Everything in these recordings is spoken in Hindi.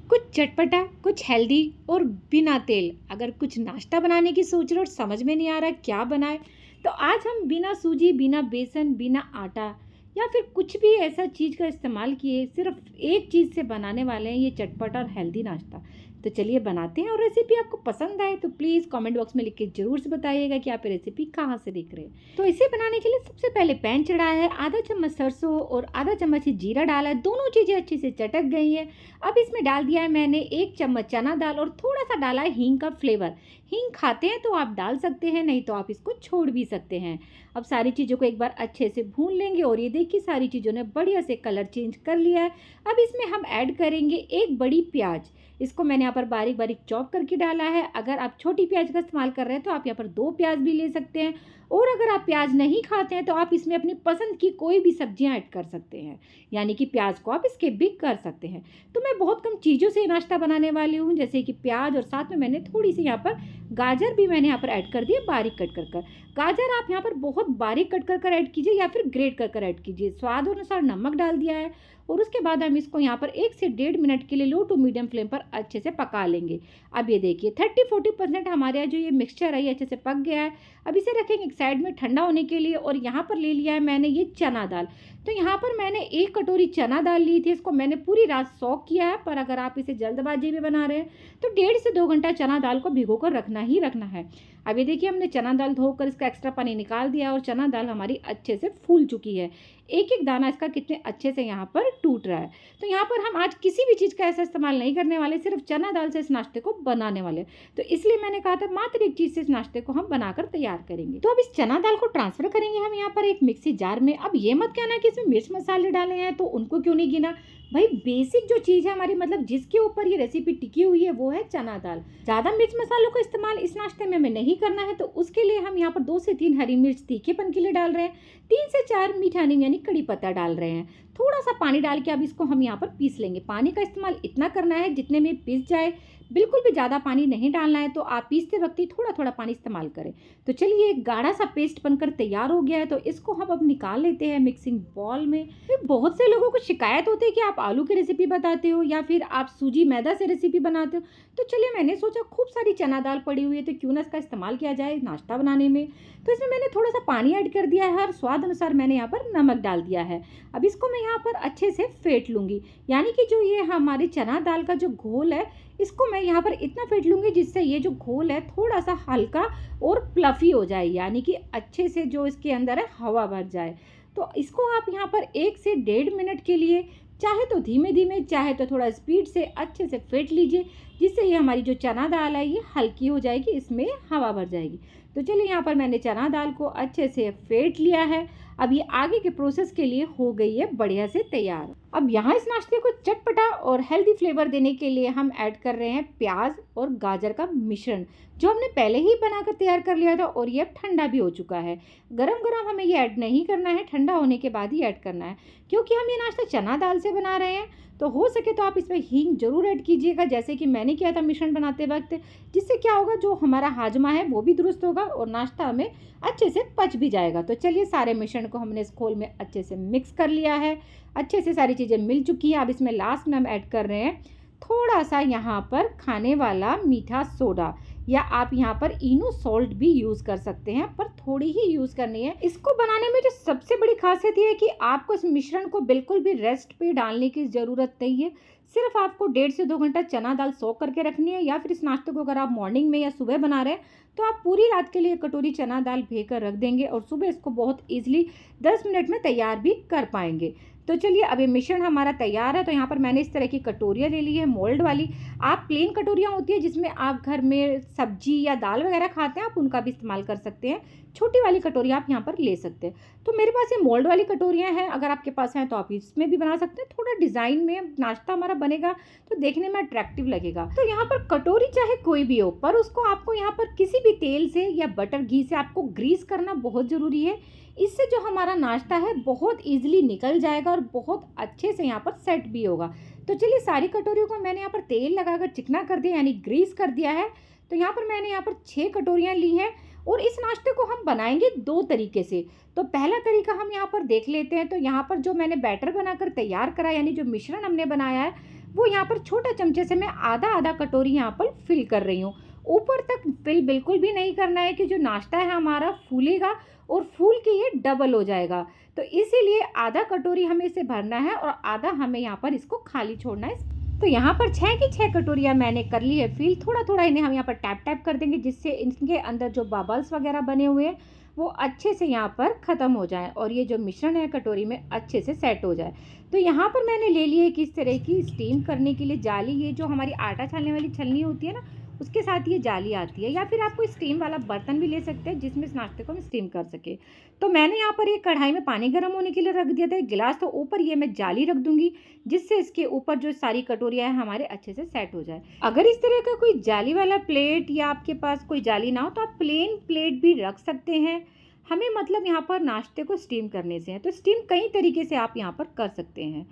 कुछ चटपटा, कुछ हेल्दी और बिना तेल। अगर कुछ नाश्ता बनाने की सोच रहे हो और समझ में नहीं आ रहा क्या बनाए, तो आज हम बिना सूजी, बिना बेसन, बिना आटा या फिर कुछ भी ऐसा चीज़ का इस्तेमाल किए सिर्फ एक चीज़ से बनाने वाले हैं ये चटपटा और हेल्दी नाश्ता। तो चलिए बनाते हैं। और रेसिपी आपको पसंद आए तो प्लीज़ कमेंट बॉक्स में लिख के ज़रूर से बताइएगा कि आप ये रेसिपी कहाँ से देख रहे हैं। तो इसे बनाने के लिए सबसे पहले पैन चढ़ाया है, आधा चम्मच सरसों और आधा चम्मच ही जीरा डाला है। दोनों चीज़ें अच्छे से चटक गई हैं। अब इसमें डाल दिया है मैंने 1 चम्मच चना दाल और थोड़ा सा डाला है हींग का फ्लेवर। हींग खाते हैं तो आप डाल सकते हैं, नहीं तो आप इसको छोड़ भी सकते हैं। अब सारी चीज़ों को एक बार अच्छे से भून लेंगे और ये देखिए सारी चीज़ों ने बढ़िया से कलर चेंज कर लिया है। अब इसमें हम ऐड करेंगे एक बड़ी प्याज। इसको मैंने यहाँ पर बारीक बारीक चॉप करके डाला है। अगर आप छोटी प्याज का इस्तेमाल कर रहे हैं तो आप यहाँ पर 2 प्याज भी ले सकते हैं। और अगर आप प्याज नहीं खाते हैं तो आप इसमें अपनी पसंद की कोई भी सब्जियां ऐड कर सकते हैं, यानी कि प्याज को आप स्किप भी कर सकते हैं। तो मैं बहुत कम चीज़ों से नाश्ता बनाने वाली हूँ, जैसे कि प्याज और साथ में मैंने थोड़ी सी यहाँ पर गाजर भी मैंने यहाँ पर ऐड कर दिया बारीक कट कर। गाजर आप यहाँ पर बहुत बारीक कट कर ऐड कीजिए या फिर ग्रेट कर ऐड कीजिए। स्वाद अनुसार नमक डाल दिया है और उसके बाद हम इसको यहाँ पर 1 से 1.5 मिनट के लिए लो टू मीडियम फ्लेम पर अच्छे से पका लेंगे। अब ये देखिए 30-40% हमारे यहाँ जो ये मिक्सचर है ये अच्छे से पक गया है। अब इसे रखेंगे एक साइड में ठंडा होने के लिए। और यहाँ पर ले लिया है मैंने ये चना दाल। तो यहाँ पर मैंने 1 कटोरी चना दाल ली थी, इसको मैंने पूरी रात सॉक किया है। पर अगर आप इसे जल्दबाजी में बना रहे हैं तो 1.5 से 2 घंटा चना दाल को भिगो कर रखना ही रखना है। अब ये देखिए हमने चना दाल धोकर इसका एक्स्ट्रा पानी निकाल दिया और चना दाल हमारी अच्छे से फूल चुकी है। एक एक दाना इसका कितने अच्छे से यहाँ पर टूट रहा है। तो यहाँ पर हम आज किसी भी चीज़ का ऐसा इस्तेमाल नहीं करने वाले, सिर्फ चना दाल से इस नाश्ते को बनाने वाले। तो इसलिए मैंने कहा था मात्र एक चीज़ से इस नाश्ते को हम बनाकर तैयार करेंगे। तो अब इस चना दाल को ट्रांसफर करेंगे हम यहाँ पर एक मिक्सी जार में। अब ये मत कहना कि इसमें मिर्च मसाले डाले हैं तो उनको क्यों नहीं गिना। भाई बेसिक जो चीज़ है हमारी, मतलब जिसके ऊपर ये रेसिपी टिकी हुई है वो है चना दाल। ज़्यादा मिर्च मसालों का इस्तेमाल इस नाश्ते में हमें नहीं करना है, तो उसके लिए हम यहाँ पर 2 से 3 हरी मिर्च तीखेपन के लिए डाल रहे हैं, 3 से 4 मीठा नीम यानी कड़ी पत्ता डाल रहे हैं। थोड़ा सा पानी डाल के अब इसको हम यहाँ पर पीस लेंगे। पानी का इस्तेमाल इतना करना है जितने में पीस जाए, बिल्कुल भी ज़्यादा पानी नहीं डालना है। तो आप पीसते वक्त ही थोड़ा थोड़ा पानी इस्तेमाल करें। तो चलिए एक गाढ़ा सा पेस्ट बनकर तैयार हो गया है, तो इसको हम अब निकाल लेते हैं मिक्सिंग बॉल में। फिर बहुत से लोगों को शिकायत होती है कि आप आलू की रेसिपी बताते हो या फिर आप सूजी मैदा से रेसिपी बनाते हो। तो चलिए मैंने सोचा खूब सारी चना दाल पड़ी हुई है तो क्यों ना इसका इस्तेमाल किया जाए नाश्ता बनाने में। तो इसमें मैंने थोड़ा सा पानी ऐड कर दिया है और स्वाद अनुसार मैंने यहाँ पर नमक डाल दिया है। अब इसको मैं यहाँ पर अच्छे से फेंट लूँगी, यानी कि जो ये हमारी चना दाल का जो घोल है इसको मैं यहाँ पर इतना फेंट लूँगी जिससे ये जो घोल है थोड़ा सा हल्का और प्लफी हो जाए, यानी कि अच्छे से जो इसके अंदर है हवा भर जाए। तो इसको आप यहाँ पर 1 से 1.5 मिनट के लिए चाहे तो धीमे धीमे चाहे तो थोड़ा स्पीड से अच्छे से फेंट लीजिए, जिससे ये हमारी जो चना दाल है ये हल्की हो जाएगी, इसमें हवा भर जाएगी। तो चलिए यहाँ पर मैंने चना दाल को अच्छे से फेंट लिया है। अब ये आगे के प्रोसेस के लिए हो गई है बढ़िया से तैयार। अब यहाँ इस नाश्ते को चटपटा और हेल्दी फ्लेवर देने के लिए हम ऐड कर रहे हैं प्याज और गाजर का मिश्रण, जो हमने पहले ही बनाकर तैयार कर लिया था और ये अब ठंडा भी हो चुका है। गरम गरम हमें ये ऐड नहीं करना है, ठंडा होने के बाद ही ऐड करना है। क्योंकि हम ये नाश्ता चना दाल से बना रहे हैं तो हो सके तो आप इसमें हींग जरूर ऐड कीजिएगा, जैसे कि मैंने किया था मिश्रण बनाते वक्त। जिससे क्या होगा, जो हमारा हाजमा है वो भी दुरुस्त होगा और नाश्ता हमें अच्छे से पच भी जाएगा। तो चलिए सारे मिश्रण को हमने इस घोल में अच्छे से मिक्स कर लिया है। अच्छे से सारी चीज़ें मिल चुकी हैं। अब इसमें लास्ट में हम ऐड कर रहे हैं थोड़ा सा यहाँ पर खाने वाला मीठा सोडा, या आप यहाँ पर इनो सॉल्ट भी यूज़ कर सकते हैं, पर थोड़ी ही यूज़ करनी है। इसको बनाने में जो सबसे बड़ी खासियत ये है कि आपको इस मिश्रण को बिल्कुल भी रेस्ट पे डालने की ज़रूरत नहीं है। सिर्फ आपको 1.5 से 2 घंटा चना दाल सोक करके रखनी है, या फिर इस नाश्ते को अगर आप मॉर्निंग में या सुबह बना रहे हैं तो आप पूरी रात के लिए कटोरी चना दाल भे कर रख देंगे और सुबह इसको बहुत ईजिली 10 मिनट में तैयार भी कर पाएंगे। तो चलिए अब ये मिश्रण हमारा तैयार है। तो यहाँ पर मैंने इस तरह की कटोरियाँ ले ली है मोल्ड वाली। आप प्लेन कटोरियाँ होती है जिसमें आप घर में सब्जी या दाल वगैरह खाते हैं, आप उनका भी इस्तेमाल कर सकते हैं। छोटी वाली कटोरियाँ आप यहाँ पर ले सकते हैं। तो मेरे पास ये मोल्ड वाली कटोरियाँ हैं, अगर आपके पास हैं तो आप इसमें भी बना सकते हैं। थोड़ा डिज़ाइन में नाश्ता हमारा बनेगा तो देखने में अट्रैक्टिव लगेगा। तो यहाँ पर कटोरी चाहे कोई भी हो, पर उसको आपको यहाँ पर किसी भी तेल से या बटर घी से आपको ग्रीस करना बहुत ज़रूरी है। इससे जो हमारा नाश्ता है बहुत ईजिली निकल जाएगा और बहुत अच्छे से यहाँ पर सेट भी होगा। तो चलिए सारी कटोरियों को मैंने यहाँ पर तेल लगाकर चिकना कर दिया, यानी ग्रीस कर दिया है। तो यहाँ पर मैंने यहाँ पर 6 कटोरियाँ ली हैं और इस नाश्ते को हम बनाएंगे 2 तरीके से। तो पहला तरीका हम यहाँ पर देख लेते हैं। तो यहाँ पर जो मैंने बैटर बनाकर तैयार करा, यानी जो मिश्रण हमने बनाया है, वो यहाँ पर छोटा चमचे से मैं आधा आधा कटोरी यहाँ पर फिल कर रही हूँ। ऊपर तक फिल बिल्कुल भी नहीं करना है कि जो नाश्ता है हमारा फूलेगा और फूल के ये डबल हो जाएगा। तो इसीलिए आधा कटोरी हमें इसे भरना है और आधा हमें यहाँ पर इसको खाली छोड़ना है। तो यहाँ पर 6 की 6 कटोरियाँ मैंने कर ली है फिल। थोड़ा थोड़ा इन्हें हम यहाँ पर टैप टैप कर देंगे, जिससे इनके अंदर जो बबल्स वगैरह बने हुए हैं वो अच्छे से यहाँ पर ख़त्म हो जाए और ये जो मिश्रण है कटोरी में अच्छे से सेट हो जाए। तो यहाँ पर मैंने ले ली है किस तरह की स्टीम करने के लिए जाली। ये जो हमारी आटा छानने वाली छलनी होती है ना, उसके साथ ये जाली आती है, या फिर आप कोई स्टीम वाला बर्तन भी ले सकते हैं जिसमें इस नाश्ते को हम स्टीम कर सके। तो मैंने यहाँ पर एक कढ़ाई में पानी गर्म होने के लिए रख दिया था एक गिलास, तो ऊपर ये मैं जाली रख दूंगी, जिससे इसके ऊपर जो सारी कटोरियाँ हैं हमारे अच्छे से सेट हो जाए। अगर इस तरह का कोई जाली वाला प्लेट या आपके पास कोई जाली ना हो तो आप प्लेन प्लेट भी रख सकते हैं। हमें मतलब यहाँ पर नाश्ते को स्टीम करने से है, तो स्टीम कई तरीके से आप यहाँ पर कर सकते हैं।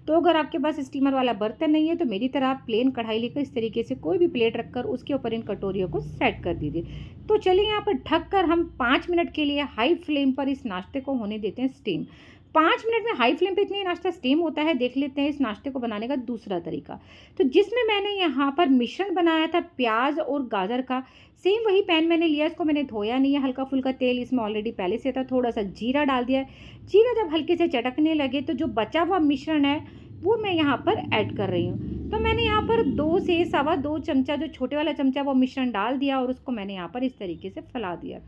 तो अगर आपके पास स्टीमर वाला बर्तन नहीं है तो मेरी तरह आप प्लेन कढ़ाई लेकर इस तरीके से कोई भी प्लेट रखकर उसके ऊपर इन कटोरियों को सेट कर दीजिए। तो चलिए यहाँ पर ढककर हम 5 मिनट के लिए हाई फ्लेम पर इस नाश्ते को होने देते हैं स्टीम। 5 मिनट में हाई फ्लेम पे इतनी नाश्ता स्टीम होता है। देख लेते हैं इस नाश्ते को बनाने का दूसरा तरीका। तो जिसमें मैंने यहाँ पर मिश्रण बनाया था प्याज और गाजर का, सेम वही पैन मैंने लिया, इसको मैंने धोया नहीं है। हल्का फुल्का तेल इसमें ऑलरेडी पहले से था, थोड़ा सा जीरा डाल दिया है। जीरा जब हल्के से चटकने लगे तो जो बचा हुआ मिश्रण है वो मैं यहाँ पर ऐड कर रही हूँ। तो मैंने यहाँ पर 2 से सवा 2 चमचा, जो छोटे वाला चमचा, वो मिश्रण डाल दिया और उसको मैंने यहाँ पर इस तरीके से फैला दिया।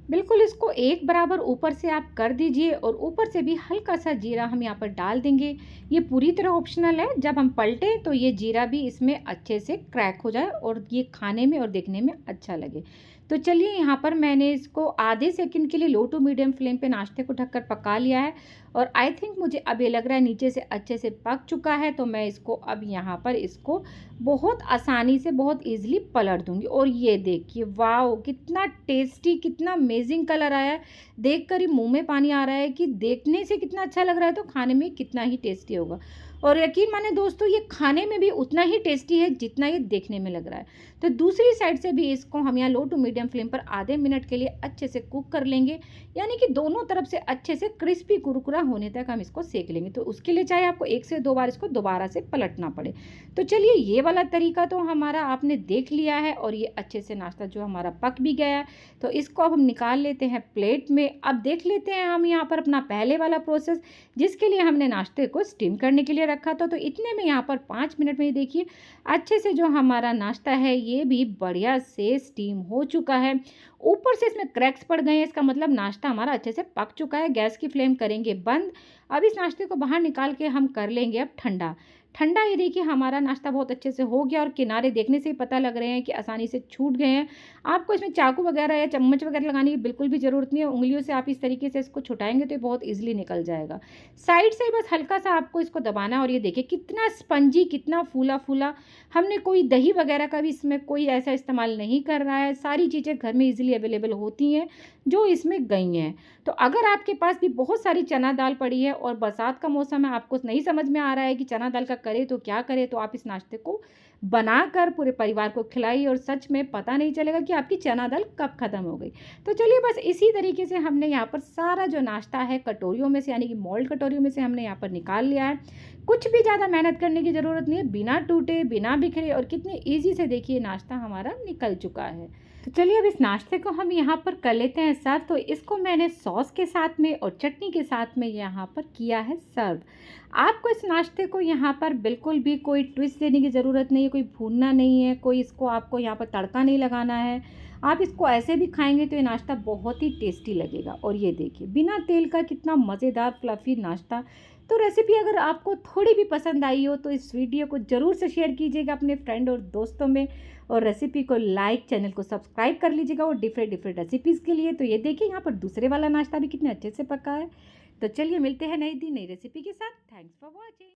बिल्कुल इसको एक बराबर ऊपर से आप कर दीजिए और ऊपर से भी हल्का सा जीरा हम यहाँ पर डाल देंगे। ये पूरी तरह ऑप्शनल है, जब हम पलटें तो ये जीरा भी इसमें अच्छे से क्रैक हो जाए और ये खाने में और देखने में अच्छा लगे। तो चलिए यहाँ पर मैंने इसको आधे सेकंड के लिए लो टू मीडियम फ्लेम पे नाश्ते को ढककर पका लिया है और आई थिंक मुझे अब ये लग रहा है नीचे से अच्छे से पक चुका है। तो मैं इसको अब यहाँ पर इसको बहुत आसानी से बहुत ईजिली पलट दूंगी। और ये देखिए, वाओ कितना टेस्टी, कितना अमेजिंग कलर आया है। देख कर ही मुँह में पानी आ रहा है कि देखने से कितना अच्छा लग रहा है तो खाने में कितना ही टेस्टी होगा। और यकीन माने दोस्तों, ये खाने में भी उतना ही टेस्टी है जितना ये देखने में लग रहा है। तो दूसरी साइड से भी इसको हम यहाँ लो टू मीडियम फ्लेम पर आधे मिनट के लिए अच्छे से कुक कर लेंगे, यानी कि दोनों तरफ से अच्छे से क्रिस्पी कुरकुरा होने तक हम इसको सेक लेंगे। तो उसके लिए चाहे आपको 1 से 2 बार इसको दोबारा से पलटना पड़े। तो चलिए, ये वाला तरीका तो हमारा आपने देख लिया है और ये अच्छे से नाश्ता जो हमारा पक भी गया है। तो इसको अब हम निकाल लेते हैं प्लेट में। अब देख लेते हैं हम यहाँ पर अपना पहले वाला प्रोसेस, जिसके लिए हमने नाश्ते को स्टीम करने के लिए रखा था। तो इतने में यहाँ पर 5 मिनट में देखिए अच्छे से जो हमारा नाश्ता है ये भी बढ़िया से स्टीम हो चुका है। ऊपर से इसमें क्रैक्स पड़ गए हैं, इसका मतलब नाश्ता हमारा अच्छे से पक चुका है। गैस की फ्लेम करेंगे बंद। अब इस नाश्ते को बाहर निकाल के हम कर लेंगे अब ठंडा। ठंडा, ये देखिए हमारा नाश्ता बहुत अच्छे से हो गया और किनारे देखने से ही पता लग रहे हैं कि आसानी से छूट गए हैं। आपको इसमें चाकू वगैरह या चम्मच वगैरह लगाने की बिल्कुल भी ज़रूरत नहीं है। उंगलियों से आप इस तरीके से इसको छुटाएंगे तो ये बहुत ईजिली निकल जाएगा। साइड से बस हल्का सा आपको इसको दबाना। और ये देखिए कितना स्पंजी, कितना फूला फूला। हमने कोई दही वगैरह का भी इसमें कोई ऐसा इस्तेमाल नहीं कर रहा है। सारी चीज़ें घर में ईजिली अवेलेबल होती हैं जो इसमें गई हैं। तो अगर आपके पास भी बहुत सारी चना दाल पड़ी है और बरसात का मौसम है, आपको नहीं समझ में आ रहा है कि चना दाल का करे तो क्या करे, तो आप इस नाश्ते को बनाकर पूरे परिवार को खिलाइए और सच में पता नहीं चलेगा कि आपकी चना दाल कब ख़त्म हो गई। तो चलिए, बस इसी तरीके से हमने यहाँ पर सारा जो नाश्ता है कटोरियों में से, यानी कि मोल्ड कटोरियों में से हमने यहाँ पर निकाल लिया है। कुछ भी ज़्यादा मेहनत करने की ज़रूरत नहीं है, बिना टूटे बिना बिखरे, और कितने ईजी से देखिए नाश्ता हमारा निकल चुका है। तो चलिए अब इस नाश्ते को हम यहाँ पर कर लेते हैं सर्व। तो इसको मैंने सॉस के साथ में और चटनी के साथ में यहाँ पर किया है सर्व। आपको इस नाश्ते को यहाँ पर बिल्कुल भी कोई ट्विस्ट देने की ज़रूरत नहीं है, कोई भूनना नहीं है, कोई इसको आपको यहाँ पर तड़का नहीं लगाना है। आप इसको ऐसे भी खाएंगे तो ये नाश्ता बहुत ही टेस्टी लगेगा। और ये देखिए बिना तेल का कितना मज़ेदार फ्लफ़ी नाश्ता। तो रेसिपी अगर आपको थोड़ी भी पसंद आई हो तो इस वीडियो को ज़रूर से शेयर कीजिएगा अपने फ्रेंड और दोस्तों में, और रेसिपी को लाइक, चैनल को सब्सक्राइब कर लीजिएगा और डिफरेंट रेसिपीज़ के लिए। तो ये देखिए यहाँ पर दूसरे वाला नाश्ता भी कितने अच्छे से पका है। तो चलिए मिलते हैं नई रेसिपी के साथ। Thanks for watching.